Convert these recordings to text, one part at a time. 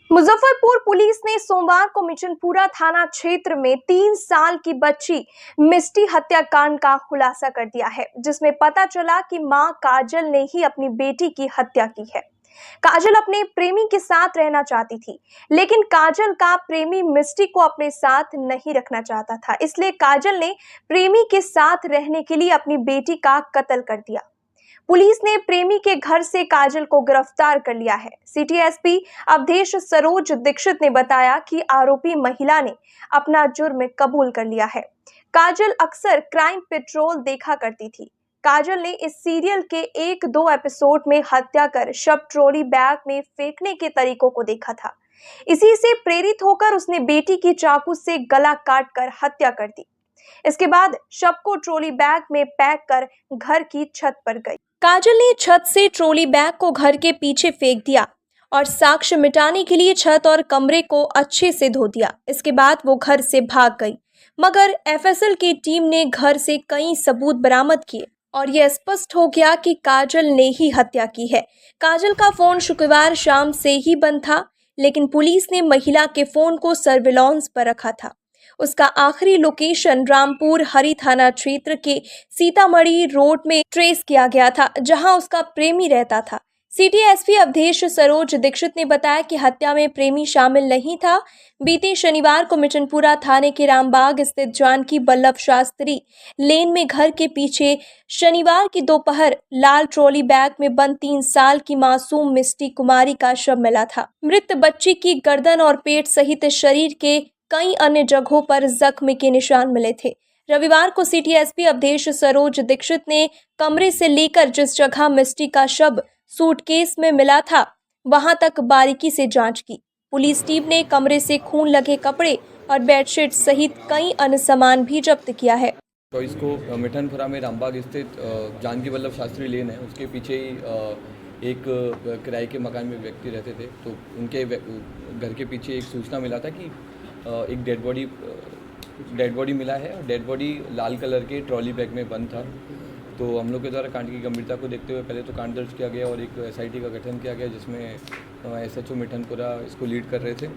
Muzaffarpur police ने सोमवार को मिचनपुरा थाना क्षेत्र में 3 साल की बच्ची मिष्टी हत्याकांड का खुलासा कर दिया है, जिसमें पता चला कि मां काजल ने ही अपनी बेटी की हत्या की है। काजल अपने प्रेमी के साथ रहना चाहती थी, लेकिन काजल का प्रेमी मिष्टी को अपने साथ नहीं रखना चाहता था, इसलिए काजल ने प्रेमी के साथ रहने के लिए अपनी बेटी का कत्ल कर दिया। पुलिस ने प्रेमी के घर से काजल को गिरफ्तार कर लिया है। सिटी एसपी अवधेश सरोज दीक्षित ने बताया कि आरोपी महिला ने अपना जुर्म कबूल कर लिया है। काजल अक्सर क्राइम पेट्रोल देखा करती थी। काजल ने इस सीरियल के 1-2 एपिसोड में हत्या कर शव ट्रॉली बैग में फेंकने के तरीकों को देखा था। इसी से प्रेरित होकर उसने बेटी की चाकू से गला काटकर हत्या कर दी। इसके बाद शव को ट्रॉली बैग में पैक कर घर की छत पर गई। काजल ने छत से ट्रॉली बैग को घर के पीछे फेंक दिया और साक्ष्य मिटाने के लिए छत और कमरे को अच्छे से धो दिया। इसके बाद वो घर से भाग गई, मगर एफएसएल की टीम ने घर से कई सबूत बरामद किए और यह स्पष्ट हो गया कि काजल ने ही हत्या की है। काजल का फोन शुक्रवार शाम से ही बंद था, लेकिन पुलिस ने महिला के फोन को सर्विलांस पर रखा था। उसका आखिरी लोकेशन रामपुर हरी थाना क्षेत्र के सीतामढ़ी रोड में ट्रेस किया गया था, जहां उसका प्रेमी रहता था। सिटी एसपी अवधेश सरोज दीक्षित ने बताया कि हत्या में प्रेमी शामिल नहीं था। बीते शनिवार को मिचनपुरा थाने के रामबाग स्थित जानकी बल्लभ शास्त्री लेन में घर के पीछे शनिवार की दोपहर लाल ट्रॉली बैग में बंद 3 साल की मासूम मिष्टी कुमारी का शव मिला था। मृत बच्ची की गर्दन और पेट सहित शरीर के कई अन्य जगहों पर जख्म के निशान मिले थे। रविवार को सिटी एसपी अवधेश सरोज दीक्षित ने कमरे से लेकर जिस जगह मिष्टी का शव सूटकेस में मिला था, वहां तक बारीकी से जांच की। पुलिस टीम ने कमरे से खून लगे कपड़े और बेडशीट सहित कई अन्य सामान भी जब्त किया है। तो इसको मिठनपुरा में रामबाग स्थित जानकी बल्लभ शास्त्री लेन है, उसके पीछे ही एक किराए के मकान में व्यक्ति रहते थे। तो उनके घर के पीछे एक सूचना मिला था कि एक डेड बॉडी मिला है और डेड बॉडी लाल कलर के ट्रॉली बैग में बंद था। तो हम लोग के द्वारा कांड की गंभीरता को देखते हुए पहले तो कांड दर्ज किया गया और एक एसआईटी का गठन किया गया, जिसमें एसएचओ मिठनपुरा इसको लीड कर रहे थे।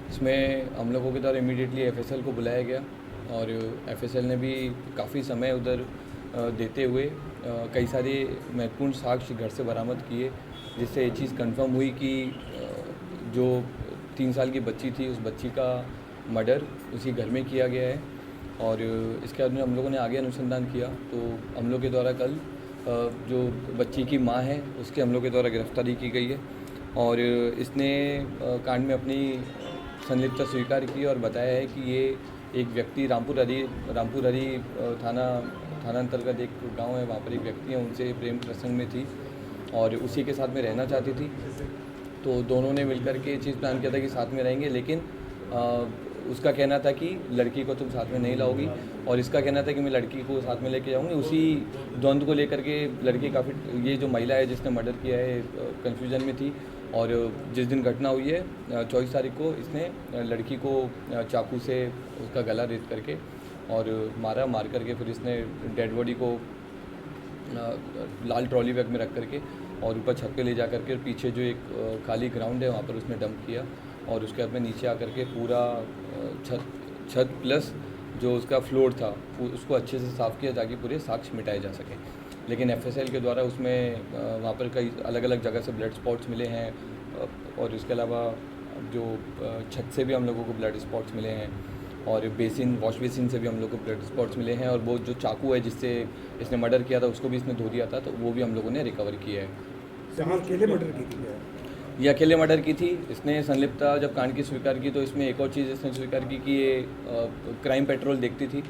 इसमें हम लोगों के द्वारा इमीडिएटली एफएसएल को बुलाया गया और एफएसएल ने भी काफ़ी समय उधर देते हुए कई सारे महत्वपूर्ण साक्ष्य घर से बरामद किए, जिससे ये चीज़ कंफर्म हुई कि जो 3 साल की बच्ची थी, उस बच्ची का मर्डर उसी घर में किया गया है। और इसके बाद में हम लोगों ने आगे अनुसंधान किया, तो हम लोग के द्वारा कल जो बच्ची की मां है उसके हम लोग के द्वारा गिरफ्तारी की गई है और इसने कांड में अपनी संलिप्तता स्वीकार की और बताया है कि ये एक व्यक्ति रामपुर हरी थाना अंतर्गत एक गांव है, वहाँ पर एक व्यक्ति है, उनसे प्रेम प्रसंग में थी और उसी के साथ में रहना चाहती थी। तो दोनों ने मिलकर के ये चीज़ प्लान किया था कि साथ में रहेंगे, लेकिन उसका कहना था कि लड़की को तुम साथ में नहीं लाओगी और इसका कहना था कि मैं लड़की को साथ में लेके जाऊंगी। उसी द्वंद्व को लेकर के लड़की काफ़ी, ये जो महिला है जिसने मर्डर किया है, कंफ्यूजन में थी और जिस दिन घटना हुई है 24 तारीख को, इसने लड़की को चाकू से उसका गला रेत करके और मार करके फिर इसने डेड बॉडी को लाल ट्रॉली बैग में रख करके और ऊपर छत पे ले जा करके पीछे जो एक खाली ग्राउंड है वहाँ पर उसने डंप किया और उसके बाद में नीचे आकर के पूरा छत प्लस जो उसका फ्लोर था उसको अच्छे से साफ़ किया ताकि पूरे साक्ष्य मिटाए जा सके। लेकिन एफएसएल के द्वारा उसमें वहाँ पर कई अलग अलग जगह से ब्लड स्पॉट्स मिले हैं और इसके अलावा जो छत से भी हम लोगों को ब्लड स्पॉट्स मिले हैं और वॉश बेसिन से भी हम लोग को ब्लड स्पॉट्स मिले हैं और वो जो चाकू है जिससे इसने मर्डर किया था उसको भी इसने धो दिया था, तो वो भी हम लोगों ने रिकवर किया है। अकेले मर्डर की थी? ये अकेले मर्डर की थी। इसने संलिप्तता जब कांड की स्वीकार की तो इसमें एक और चीज़ इसने स्वीकार की कि ये क्राइम पेट्रोल देखती थी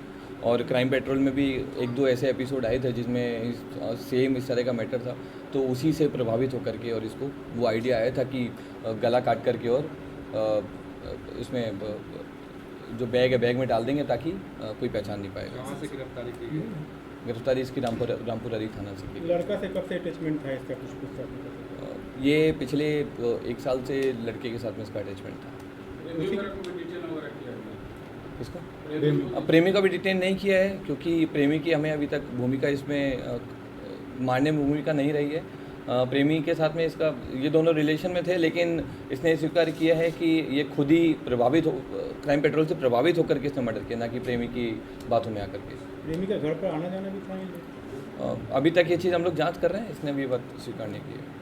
और क्राइम पेट्रोल में भी 1-2 ऐसे एपिसोड आए थे जिसमें सेम इस तरह का मैटर था, तो उसी से प्रभावित होकर के और इसको वो आइडिया आया था कि गला काट करके और इसमें जो बैग है बैग में डाल देंगे ताकि कोई पहचान नहीं पाएगा। कहाँ से गिरफ्तारी की गई? गिरफ्तारी इसकी रामपुर हरी थाना से की। लड़का से कब से अटैचमेंट था इसका, कुछ ये पिछले 1 साल से लड़के के साथ में इसका अटैचमेंट था। इसका प्रेमी का भी डिटेन नहीं किया है क्योंकि प्रेमी की हमें अभी तक भूमिका इसमें मारने में भूमिका नहीं रही है प्रेमी के साथ में इसका ये दोनों रिलेशन में थे, लेकिन इसने स्वीकार किया है कि ये खुद ही क्राइम पेट्रोल से प्रभावित होकर के इसने मर्डर किया, ना कि प्रेमी की बातों में आकर के। प्रेमी का घर पर आना जाना भी था ये? अभी तक ये चीज़ हम लोग जांच कर रहे हैं, इसने अभी बात स्वीकार नहीं की है।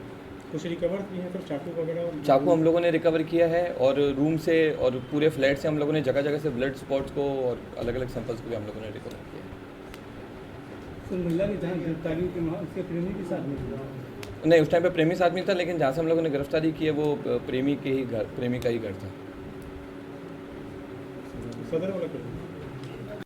कुछ रिकवर किए हैं सर, चाकू वगैरह? चाकू हम लोगों ने रिकवर किया है, और रूम से और पूरे फ्लैट से हम लोगों ने जगह जगह से ब्लड स्पॉट्स को और अलग अलग सैंपल्स को भी हम लोगों ने रिकवर किया है। तो महिला की जहाँ गिरफ्तारी के वहाँ उसके प्रेमी के साथ में? नहीं, उस टाइम पे प्रेमी साथ में था, लेकिन जहाँ से हम लोगों ने गिरफ्तारी की है वो प्रेमी का ही घर था। सदर वाला कर